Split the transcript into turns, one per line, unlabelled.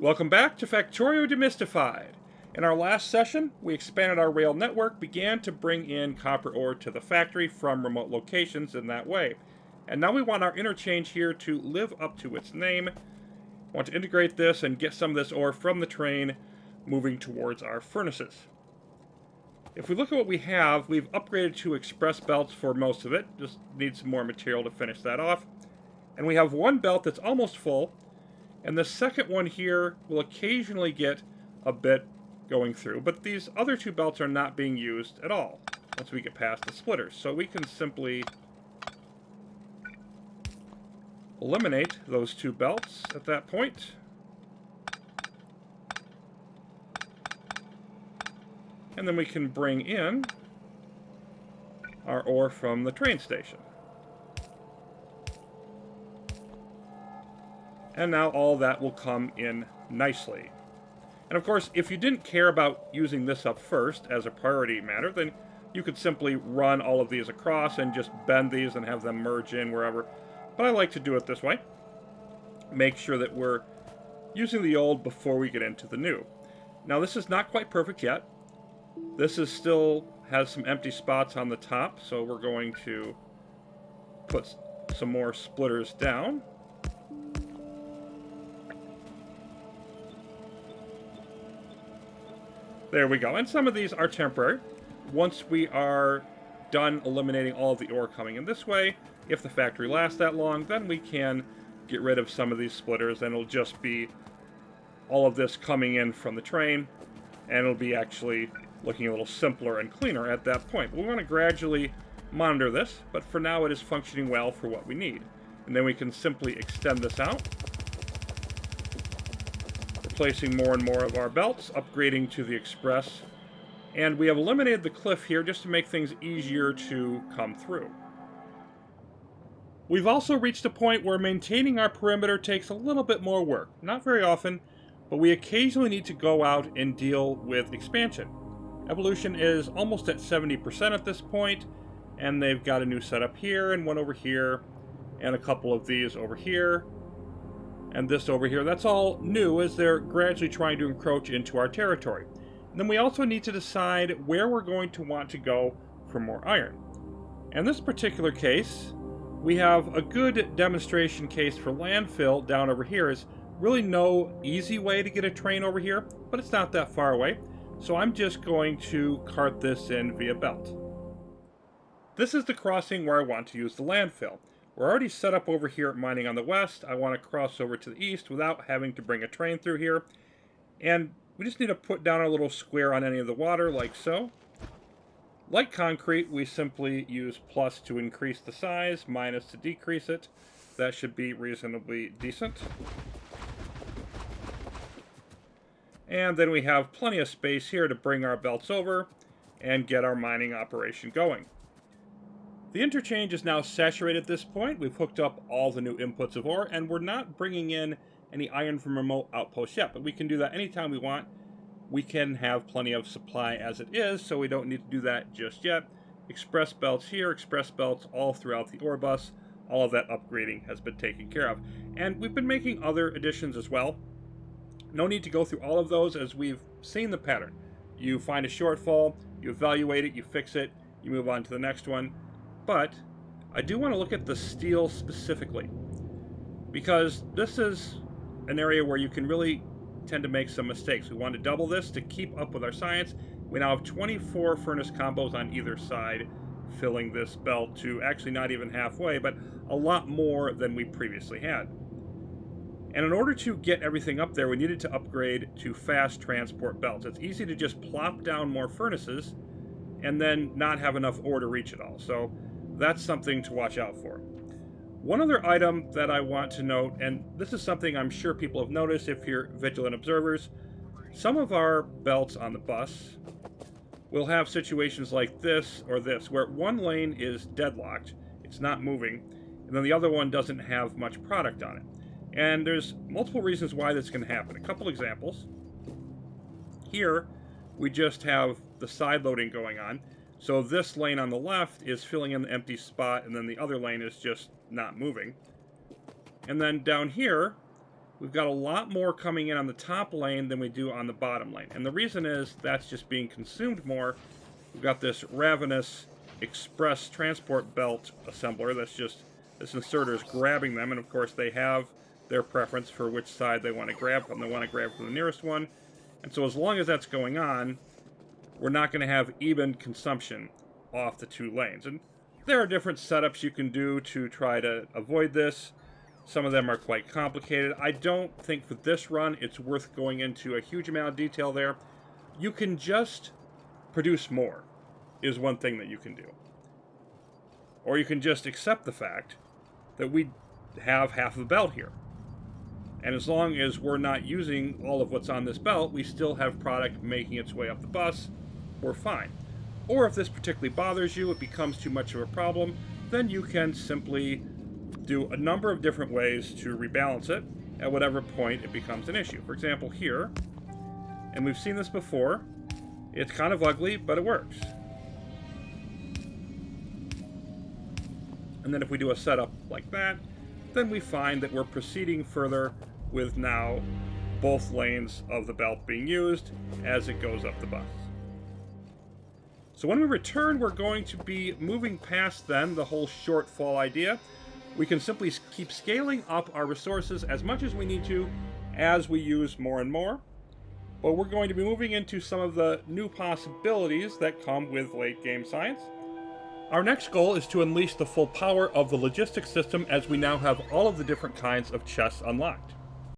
Welcome back to Factorio Demystified. In our last session, we expanded our rail network, began to bring in copper ore to the factory from remote locations in that way. And now we want our interchange here to live up to its name. We want to integrate this and get some of this ore from the train moving towards our furnaces. If we look at what we have, we've upgraded to express belts for most of it. Just need some more material to finish that off. And we have one belt that's almost full. And the second one here will occasionally get a bit going through, but these other two belts are not being used at all once we get past the splitters. So we can simply eliminate those two belts at that point. And then we can bring in our ore from the train station. And now all that will come in nicely. And of course, if you didn't care about using this up first as a priority matter, then you could simply run all of these across and just bend these and have them merge in wherever. But I like to do it this way. Make sure that we're using the old before we get into the new. Now this is not quite perfect yet. This is still has some empty spots on the top, so we're going to put some more splitters down. There we go, and some of these are temporary. Once we are done eliminating all of the ore coming in this way, if the factory lasts that long, then we can get rid of some of these splitters, and it'll just be all of this coming in from the train, and it'll be actually looking a little simpler and cleaner at that point. But we want to gradually monitor this, but for now it is functioning well for what we need. And then we can simply extend this out, placing more and more of our belts, upgrading to the express, and we have eliminated the cliff here just to make things easier to come through. We've also reached a point where maintaining our perimeter takes a little bit more work. Not very often, but we occasionally need to go out and deal with expansion. Evolution is almost at 70% at this point, and they've got a new setup here, and one over here, and a couple of these over here, and this over here. That's all new as they're gradually trying to encroach into our territory. And then we also need to decide where we're going to want to go for more iron. In this particular case, we have a good demonstration case for landfill down over here. Is really no easy way to get a train over here, but it's not that far away. So I'm just going to cart this in via belt. This is the crossing where I want to use the landfill. We're already set up over here at mining on the west. I want to cross over to the east without having to bring a train through here. And we just need to put down our little square on any of the water, like so. Like concrete, we simply use plus to increase the size, minus to decrease it. That should be reasonably decent. And then we have plenty of space here to bring our belts over and get our mining operation going. The interchange is now saturated at this point. We've hooked up all the new inputs of ore, and we're not bringing in any iron from remote outposts yet, but we can do that anytime we want. We can have plenty of supply as it is, so we don't need to do that just yet. Express belts here, express belts all throughout the ore bus. All of that upgrading has been taken care of. And we've been making other additions as well. No need to go through all of those, as we've seen the pattern. You find a shortfall, you evaluate it, you fix it, you move on to the next one. But I do want to look at the steel specifically, because this is an area where you can really tend to make some mistakes. We want to double this to keep up with our science. We now have 24 furnace combos on either side, filling this belt to actually not even halfway, but a lot more than we previously had. And in order to get everything up there, we needed to upgrade to fast transport belts. It's easy to just plop down more furnaces and then not have enough ore to reach it all. So that's something to watch out for. One other item that I want to note, and this is something I'm sure people have noticed if you're vigilant observers, some of our belts on the bus will have situations like this or this, where one lane is deadlocked, it's not moving, and then the other one doesn't have much product on it. And there's multiple reasons why this can happen. A couple examples. Here, we just have the side loading going on. So this lane on the left is filling in the empty spot, and then the other lane is just not moving. And then down here, we've got a lot more coming in on the top lane than we do on the bottom lane. And the reason is that's just being consumed more. We've got this ravenous express transport belt assembler that's just, this inserter is grabbing them, and of course they have their preference for which side they want to grab from. They want to grab from the nearest one. And so as long as that's going on, we're not going to have even consumption off the two lanes. And there are different setups you can do to try to avoid this. Some of them are quite complicated. I don't think for this run it's worth going into a huge amount of detail there. You can just produce more, is one thing that you can do. Or you can just accept the fact that we have half of the belt here. And as long as we're not using all of what's on this belt, we still have product making its way up the bus, we're fine. Or if this particularly bothers you, it becomes too much of a problem, then you can simply do a number of different ways to rebalance it at whatever point it becomes an issue. For example, here, and we've seen this before, it's kind of ugly, but it works. And then if we do a setup like that, then we find that we're proceeding further with now both lanes of the belt being used as it goes up the bus. So when we return, we're going to be moving past then the whole shortfall idea. We can simply keep scaling up our resources as much as we need to as we use more and more. But we're going to be moving into some of the new possibilities that come with late game science. Our next goal is to unleash the full power of the logistics system as we now have all of the different kinds of chests unlocked.